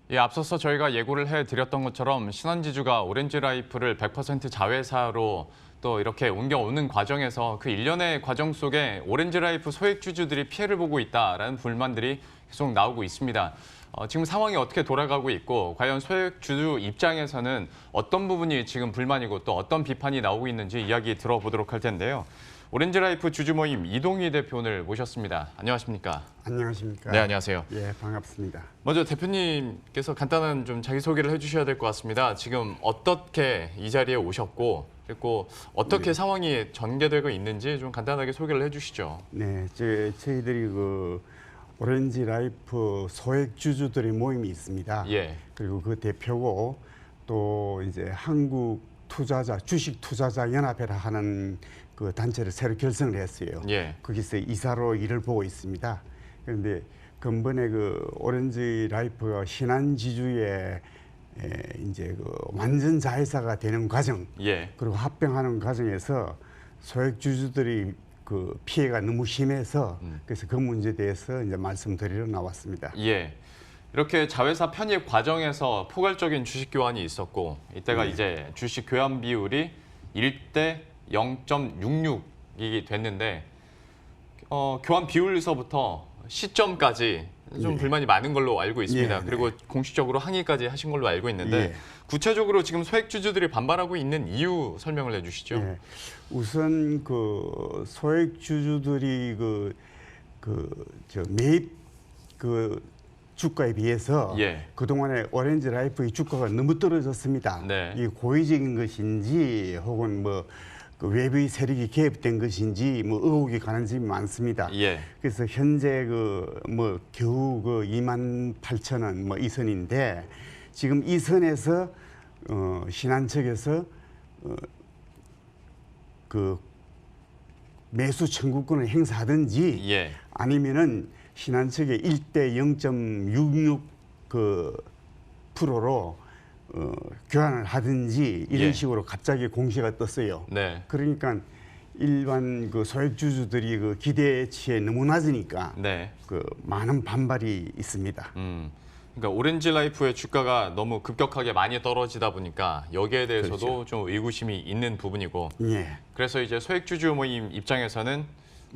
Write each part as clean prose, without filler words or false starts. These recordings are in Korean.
예, 앞서서 저희가 예고를 해드렸던 것처럼 신한지주가 오렌지라이프를 100% 자회사로 또 이렇게 옮겨오는 과정에서 그 일련의 과정 속에 오렌지라이프 소액주주들이 피해를 보고 있다라는 불만들이 계속 나오고 있습니다. 지금 상황이 어떻게 돌아가고 있고 과연 소액주주 입장에서는 어떤 부분이 지금 불만이고 또 어떤 비판이 나오고 있는지 이야기 들어보도록 할 텐데요. 오렌지라이프 주주모임 이동희 대표 오늘 모셨습니다. 안녕하십니까? 안녕하십니까? 네, 안녕하세요. 예, 반갑습니다. 먼저 대표님께서 간단한 좀 자기소개를 해주셔야 될 것 같습니다. 지금 어떻게 이 자리에 오셨고 그리고 어떻게 상황이 전개되고 있는지 좀 간단하게 소개를 해주시죠. 네, 저희들이 그 오렌지 라이프 소액 주주들의 모임이 있습니다. 예. 그리고 그 대표고 또 이제 한국 투자자 주식 투자자 연합회라 하는 그 단체를 새로 결성을 했어요. 예. 거기서 이사로 일을 보고 있습니다. 그런데 근본에 그 오렌지 라이프가 신한지주의 이제 그 완전 자회사가 되는 과정, 예. 그리고 합병하는 과정에서 소액 주주들이 그 피해가 너무 심해서 그래서 그 문제에 대해서 이제 말씀드리러 나왔습니다. 예. 이렇게 자회사 편입 과정에서 포괄적인 주식 교환이 있었고 이때가 이제 주식 교환 비율이 1대 0.66이 됐는데 교환 비율에서부터 시점까지 좀 불만이 많은 걸로 알고 있습니다. 네. 그리고 공식적으로 항의까지 하신 걸로 알고 있는데 구체적으로 지금 소액주주들이 반발하고 있는 이유 설명을 해주시죠. 예. 우선 그 소액 주주들이 저 매입 그 주가에 비해서 그동안에 오렌지 라이프의 주가가 너무 떨어졌습니다. 네. 이 고의적인 것인지 혹은 뭐 그 외부의 세력이 개입된 것인지 뭐 의혹이 가는 점이 많습니다. 그래서 현재 그 뭐 겨우 그 28,000원 뭐 이 선인데 지금 이 선에서 신한 측에서 그 매수 청구권을 행사하든지 아니면은 신한 측의 1대 0.66 그 프로로 교환을 하든지 이런 식으로 갑자기 공시가 떴어요. 그러니까 일반 그 소액 주주들이 그 기대치에 너무 낮으니까 그 많은 반발이 있습니다. 그러니까 오렌지 라이프의 주가가 너무 급격하게 많이 떨어지다 보니까 여기에 대해서도 그렇죠. 좀 의구심이 있는 부분이고 그래서 이제 소액주주 모임 입장에서는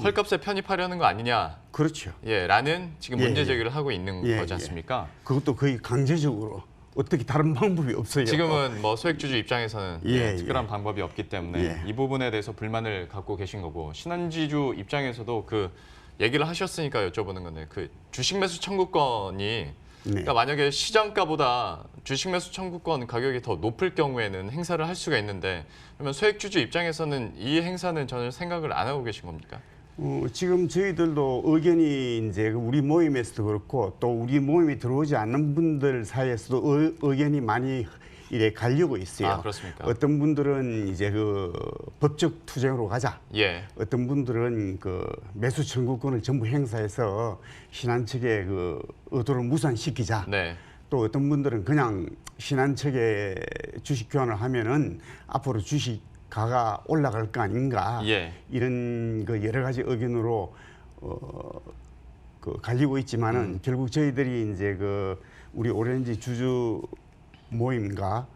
헐값에 편입하려는 거 아니냐. 그렇죠. 라는 지금 문제 제기를 하고 있는 거지 않습니까? 그것도 거의 강제적으로 어떻게 다른 방법이 없어요. 지금은 뭐 소액주주 입장에서는 특별한 방법이 없기 때문에 이 부분에 대해서 불만을 갖고 계신 거고 신한지주 입장에서도 그 얘기를 하셨으니까 여쭤보는 건데 그 주식 매수 청구권이 그러니까 만약에 시장가보다 주식 매수 청구권 가격이 더 높을 경우에는 행사를 할 수가 있는데 그러면 소액주주 입장에서는 이 행사는 전혀 생각을 안 하고 계신 겁니까? 지금 저희들도 의견이 이제 우리 모임에서도 그렇고 또 우리 모임에 들어오지 않는 분들 사이에서도 의견이 많이 이래 갈리고 있어요. 그렇습니까? 어떤 분들은 이제 그 법적 투쟁으로 가자. 어떤 분들은 그 매수 청구권을 전부 행사해서 신한 측의 그 의도를 무산시키자. 또 어떤 분들은 그냥 신한 측에 주식 교환을 하면은 앞으로 주식 가가 올라갈 거 아닌가 이런 그 여러 가지 의견으로 그 갈리고 있지만은 결국 저희들이 이제 그 우리 오렌지 주주 모임과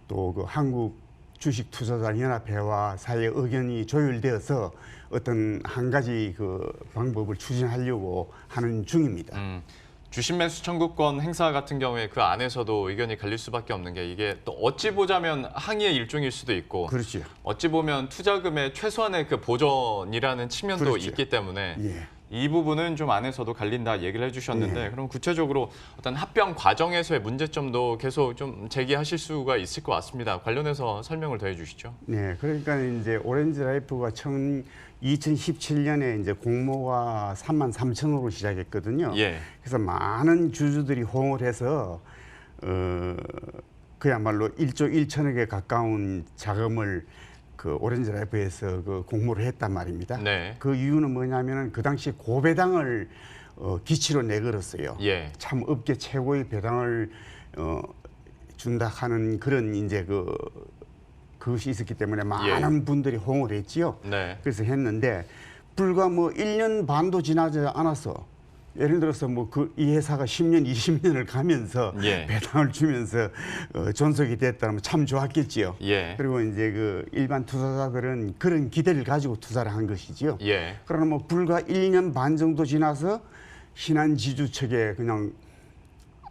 또 그 한국 주식 투자자 연합회와 사이의 의견이 조율되어서 어떤 한 가지 그 방법을 추진하려고 하는 중입니다. 주식 매수 청구권 행사 같은 경우에 그 안에서도 의견이 갈릴 수밖에 없는 게 이게 또 어찌 보자면 항의의 일종일 수도 있고 그렇죠. 어찌 보면 투자금의 최소한의 그 보전이라는 측면도 있기 때문에 이 부분은 좀 안에서도 갈린다 얘기를 해주셨는데 그럼 구체적으로 어떤 합병 과정에서의 문제점도 계속 좀 제기하실 수가 있을 것 같습니다. 관련해서 설명을 더 해주시죠. 네, 그러니까 이제 오렌지 라이프가 2017년에 이제 공모가 33,000원으로 시작했거든요. 그래서 많은 주주들이 호응을 해서 그야말로 1조 1천억에 가까운 자금을 그 오렌지 라이프에서 그 공모를 했단 말입니다. 그 이유는 뭐냐면은 그 당시 고배당을 기치로 내걸었어요. 참 업계 최고의 배당을 준다 하는 그런 이제 그것이 있었기 때문에 많은 분들이 호응을 했지요. 그래서 했는데 불과 뭐 1년 반도 지나지 않아서 예를 들어서 뭐 이 회사가 10년, 20년을 가면서 예. 배당을 주면서 존속이 됐다면 참 좋았겠지요. 예. 그리고 이제 그 일반 투자자들은 그런 기대를 가지고 투자를 한 것이지요. 예. 그러나 뭐 불과 1년 반 정도 지나서 신한지주 측에 그냥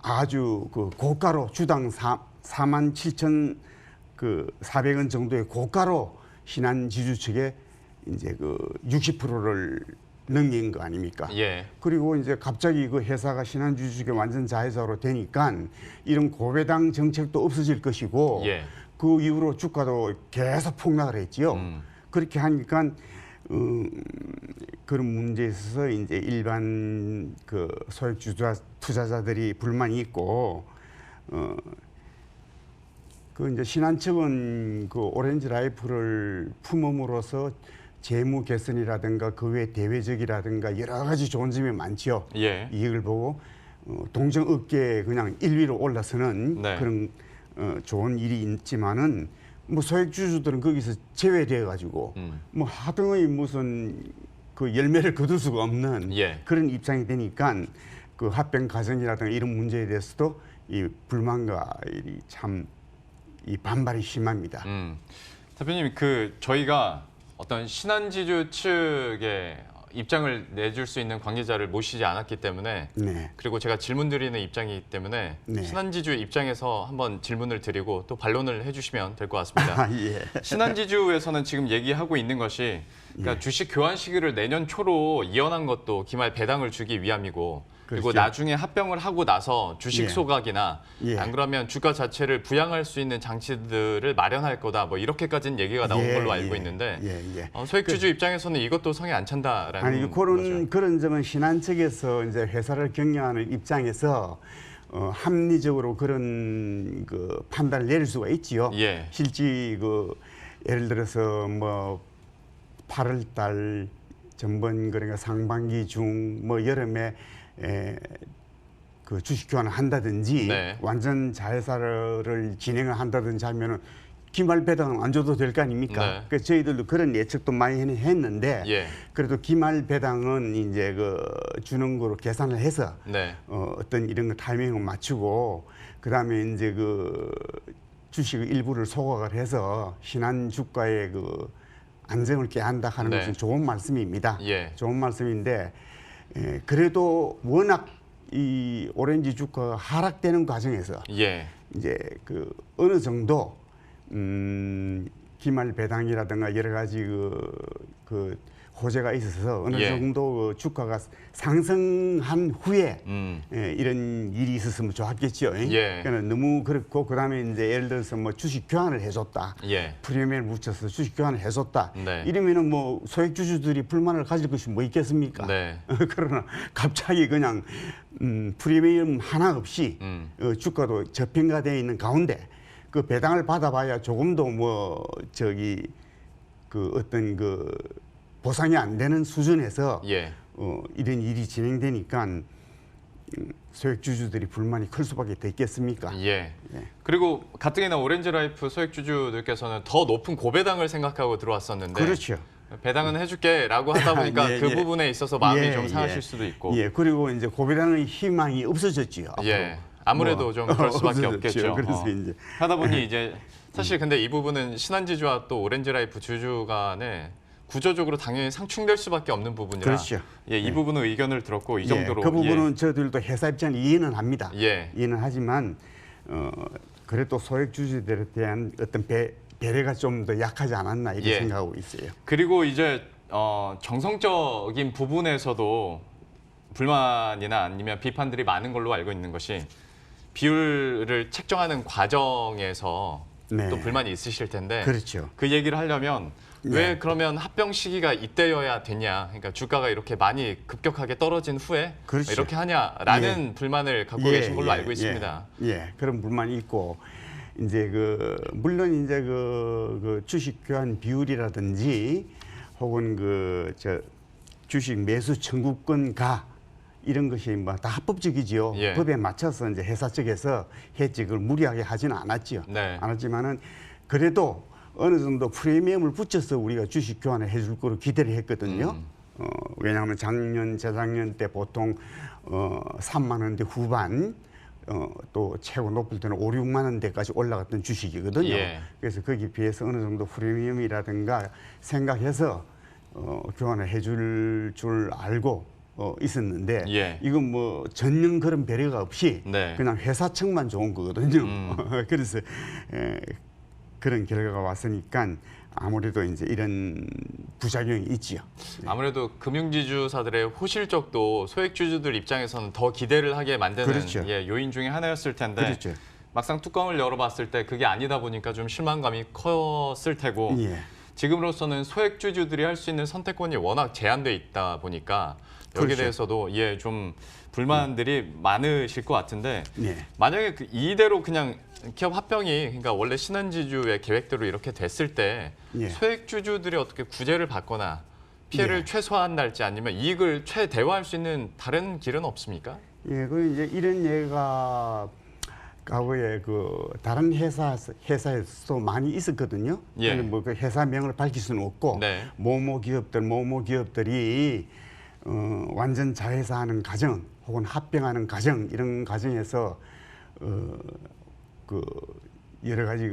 아주 그 고가로 주당 47,400원 정도의 고가로 신한지주 측에 이제 그 60%를 넘긴 거 아닙니까? 예. 그리고 이제 갑자기 그 회사가 신한지주 측에 완전 자회사로 되니까 이런 고배당 정책도 없어질 것이고 예. 그 이후로 주가도 계속 폭락을 했지요. 그렇게 하니까 그런 문제에 있어서 이제 일반 그 소액 투자자들이 불만이 있고 그 이제 신한 측은 그 오렌지 라이프를 품음으로써 재무 개선이라든가 그 외 대외적이라든가 여러 가지 좋은 점이 많지요. 예. 이익을 보고 동종업계에 그냥 1위로 올라서는 네. 그런 좋은 일이 있지만은 뭐 소액주주들은 거기서 제외되어 가지고 뭐 하등의 무슨 그 열매를 거둘 수가 없는 예. 그런 입장이 되니까 그 합병 과정이라든가 이런 문제에 대해서도 이 불만과 이 반발이 심합니다. 대표님, 그 저희가 어떤 신한지주 측의 입장을 내줄 수 있는 관계자를 모시지 않았기 때문에 네. 그리고 제가 질문 드리는 입장이기 때문에 네. 신한지주 입장에서 한번 질문을 드리고 또 반론을 해주시면 될 것 같습니다. 아, 예. 신한지주에서는 지금 얘기하고 있는 것이 그러니까 예. 주식 교환 시기를 내년 초로 이어난 것도 기말 배당을 주기 위함이고 그리고 그렇죠. 나중에 합병을 하고 나서 주식 예. 소각이나 예. 안 그러면 주가 자체를 부양할 수 있는 장치들을 마련할 거다. 뭐 이렇게까지는 얘기가 나온 예, 걸로 알고 예, 있는데 예. 소액주주 입장에서는 이것도 성에 안 찬다라는 아니 거죠. 그런 점은 신한 측에서 이제 회사를 경영하는 입장에서 합리적으로 그런 그 판단을 내릴 수가 있지요. 예. 실제 그 예를 들어서 뭐 8월달 전번 그러니까 상반기 중 뭐 여름에 그 주식 교환을 한다든지 네. 완전 자회사를 진행을 한다든지 하면은 기말 배당은 안 줘도 될 거 아닙니까? 네. 그래서 저희들도 그런 예측도 많이 했는데 예. 그래도 기말 배당은 이제 그 주는 거로 계산을 해서 네. 어떤 이런 거 타이밍을 맞추고 그다음에 이제 그 주식 일부를 소각을 해서 신한 주가의 그 안정을 깨한다 하는 네. 것은 좋은 말씀입니다. 예. 좋은 말씀인데 그래도 워낙 이 오렌지 주가가 하락되는 과정에서 예. 이제 그 어느 정도 기말 배당이라든가 여러 가지 그 호재가 있어서 어느 예. 정도 주가가 상승한 후에 이런 일이 있었으면 좋았겠죠. 예. 그러니까 너무 그렇고 그다음에 이제 예를 들어서 뭐 주식 교환을 해줬다, 예. 프리미엄을 묻혀서 주식 교환을 해줬다. 네. 이러면은 뭐 소액주주들이 불만을 가질 것이 뭐 있겠습니까? 네. 그러나 갑자기 그냥 프리미엄 하나 없이 주가도 저평가되어 있는 가운데 그 배당을 받아봐야 조금도 뭐 그 어떤 그 보상이 안 되는 수준에서 예. 이런 일이 진행되니까 소액주주들이 불만이 클 수밖에 더 있겠습니까? 예. 그리고 가뜩이나 오렌지라이프 소액주주들께서는 더 높은 고배당을 생각하고 들어왔었는데 그렇죠. 배당은 해줄게라고 하다 보니까 예, 그 예. 부분에 있어서 마음이 예, 좀 상하실 예. 수도 있고. 예, 그리고 이제 고배당의 희망이 없어졌지요. 예. 아무래도 뭐, 좀 그럴 수밖에 없어졌죠. 없겠죠. 그래서 이제 하다 보니 이제 사실 근데 이 부분은 신한지주와 또 오렌지라이프 주주 간에 구조적으로 당연히 상충될 수밖에 없는 부분이라 그렇죠. 예, 이 부분은 의견을 들었고 이 정도로 그 부분은 저희들도 회사 입장을 이해는 합니다. 예. 이해는 하지만 그래도 소액주주들에 대한 어떤 배려가 좀 더 약하지 않았나 이렇게 예. 생각하고 있어요. 그리고 이제 정성적인 부분에서도 불만이나 아니면 비판들이 많은 걸로 알고 있는 것이 비율을 책정하는 과정에서 네. 또 불만이 있으실 텐데 그렇죠. 그 얘기를 하려면 왜 그러면 합병 시기가 이때여야 되냐, 그러니까 주가가 이렇게 많이 급격하게 떨어진 후에 그렇죠. 이렇게 하냐라는 불만을 갖고 계신 걸로 알고 있습니다. 예, 그런 불만이 있고 이제 물론 이제 그 주식 교환 비율이라든지 혹은 주식 매수 청구권가 이런 것이 뭐 다 합법적이지요. 예. 법에 맞춰서 이제 회사 측에서 해직을 무리하게 하지는 않았지요. 네. 않았지만은 그래도 어느 정도 프리미엄을 붙여서 우리가 주식 교환을 해줄 거로 기대를 했거든요. 왜냐하면 작년, 재작년 때 보통 3만 원대 후반, 또 최고 높을 때는 5, 6만 원대까지 올라갔던 주식이거든요. 예. 그래서 거기에 비해서 어느 정도 프리미엄이라든가 생각해서 교환을 해줄 줄 알고 있었는데 예. 이건 뭐 전혀 그런 배려가 없이 네. 그냥 회사 측만 좋은 거거든요. 그래서 그런 결과가 왔으니까 아무래도 이제 이런 부작용이 있지요. 아무래도 금융지주사들의 호실적도 소액주주들 입장에서는 더 기대를 하게 만드는 그렇죠. 요인 중에 하나였을 텐데 그렇죠. 막상 뚜껑을 열어봤을 때 그게 아니다 보니까 좀 실망감이 컸을 테고 예. 지금으로서는 소액주주들이 할 수 있는 선택권이 워낙 제한돼 있다 보니까 여기에 그렇죠. 대해서도 좀 불만들이 많으실 것 같은데 예. 만약에 이대로 그냥 기업 합병이 그러니까 원래 신한지주의 계획대로 이렇게 됐을 때 예. 소액주주들이 어떻게 구제를 받거나 피해를 예. 최소화한달지 아니면 이익을 최대화할 수 있는 다른 길은 없습니까? 예, 그 이제 이런 예가 과거에 그 다른 회사에서도 많이 있었거든요. 예. 뭐 그 회사명을 밝힐 수는 없고 네. 모모 기업들이 완전 자회사하는 과정 혹은 합병하는 과정 이런 과정에서 그 여러 가지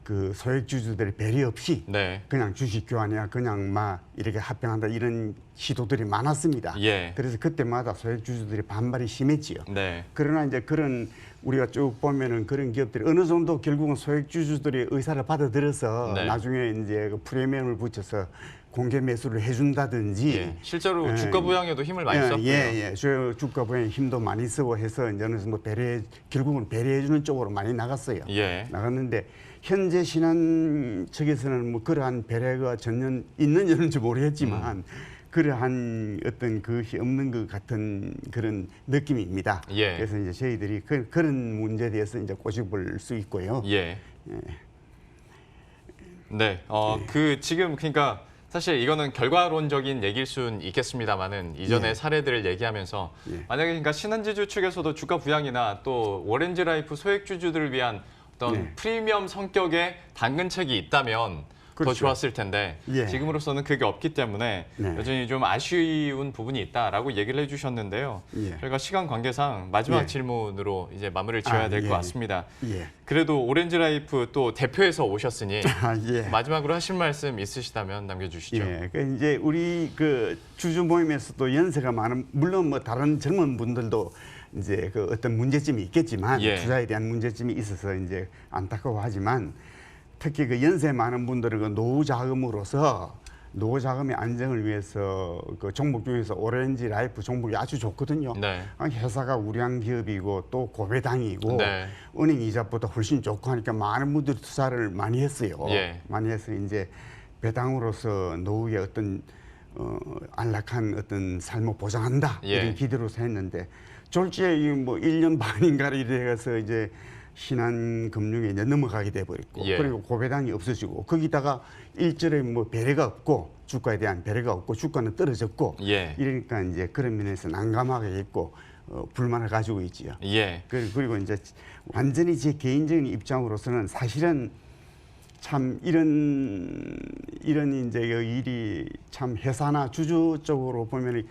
그 소액주주들의 배려 없이 네. 그냥 주식 교환이야 그냥 막 이렇게 합병한다 이런 시도들이 많았습니다. 예. 그래서 그때마다 소액주주들이 반발이 심했지요. 네. 그러나 이제 그런 우리가 쭉 보면은 그런 기업들이 어느 정도 결국은 소액주주들의 의사를 받아들여서 네. 나중에 이제 그 프리미엄을 붙여서 공개 매수를 해준다든지 예. 실제로 주가 부양에도 힘을 많이 썼고요. 주가 부양에 힘도 많이 쓰고 해서 이제 어느 정도 결국은 배려해주는 쪽으로 많이 나갔어요. 예. 나갔는데 현재 신한 측에서는 뭐 그러한 배려가 전혀 있는지 없는지 모르겠지만 그러한 어떤 것이 없는 것 같은 그런 느낌입니다. 예. 그래서 이제 저희들이 그런 문제에 대해서 이제 꼬집을 수 있고요. 예. 네. 지금 그러니까 사실 이거는 결과론적인 얘기일 수는 있겠습니다만은 이전의 예. 사례들을 얘기하면서 예. 만약에 그러니까 신한지주 측에서도 주가 부양이나 또 오렌지라이프 소액주주들을 위한 어떤 네. 프리미엄 성격의 당근책이 있다면 더 그렇죠. 좋았을 텐데 예. 지금으로서는 그게 없기 때문에 네. 여전히 좀 아쉬운 부분이 있다라고 얘기를 해주셨는데요. 예. 저희가 시간 관계상 마지막 예. 질문으로 이제 마무리를 지어야 될 것 예. 같습니다. 예. 그래도 오렌지라이프 또 대표해서 오셨으니 예. 마지막으로 하실 말씀 있으시다면 남겨주시죠. 예, 그 이제 우리 그 주주 모임에서도 연세가 많은 물론 뭐 다른 젊은 분들도 이제 그 어떤 문제점이 있겠지만 예. 투자에 대한 문제점이 있어서 이제 안타까워하지만 특히 그 연세 많은 분들은 그 노후 자금으로서 노후 자금의 안정을 위해서 그 종목 중에서 오렌지 라이프 종목이 아주 좋거든요. 네. 회사가 우량 기업이고 또 고배당이고 네. 은행 이자보다 훨씬 좋고 하니까 많은 분들이 투자를 많이 했어요. 예. 많이 해서 이제 배당으로서 노후에 어떤 안락한 어떤 삶을 보장한다 예. 이런 기대로서 했는데 졸지에 뭐 1년 반인가를 이래서 이제 신한금융에 이제 넘어가게 돼버렸고 예. 그리고 고배당이 없어지고 거기다가 일절에 뭐 배려가 없고 주가에 대한 배려가 없고 주가는 떨어졌고 예. 이러니까 이제 그런 면에서 난감하게 있고 불만을 가지고 있지요. 예. 그리고 이제 완전히 제 개인적인 입장으로서는 사실은 참 이런 이제 일이 참 회사나 주주 쪽으로 보면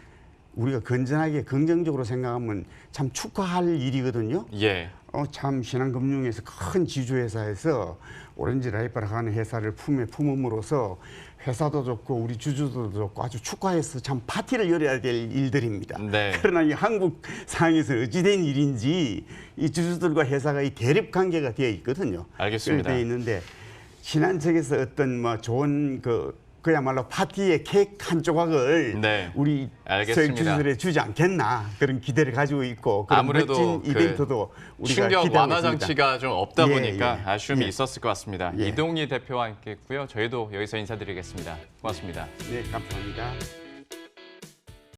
우리가 건전하게 긍정적으로 생각하면 참 축하할 일이거든요. 예. 참 신한금융에서 큰 지주회사에서 오렌지 라이프라고 하는 회사를 품에 품음으로써 회사도 좋고 우리 주주도 좋고 아주 축하해서 참 파티를 열어야 될 일들입니다. 네. 그러나 이 한국 상황에서 어찌된 일인지 이 주주들과 회사가 이 대립 관계가 되어 있거든요. 알겠습니다. 되어 있는데 신한 측에서 어떤 뭐 좋은 그야말로 파티의 케이크 한 조각을 네. 우리 알겠습니다. 주주들에 주지 않겠나 그런 기대를 가지고 있고 그런 아무래도 멋진 이벤트도 우리가 충격 기대하고 완화 있습니다. 장치가 좀 없다 예, 보니까 예. 아쉬움이 예. 있었을 것 같습니다. 예. 이동희 대표와 함께했고요. 저희도 여기서 인사드리겠습니다. 고맙습니다. 네, 감사합니다.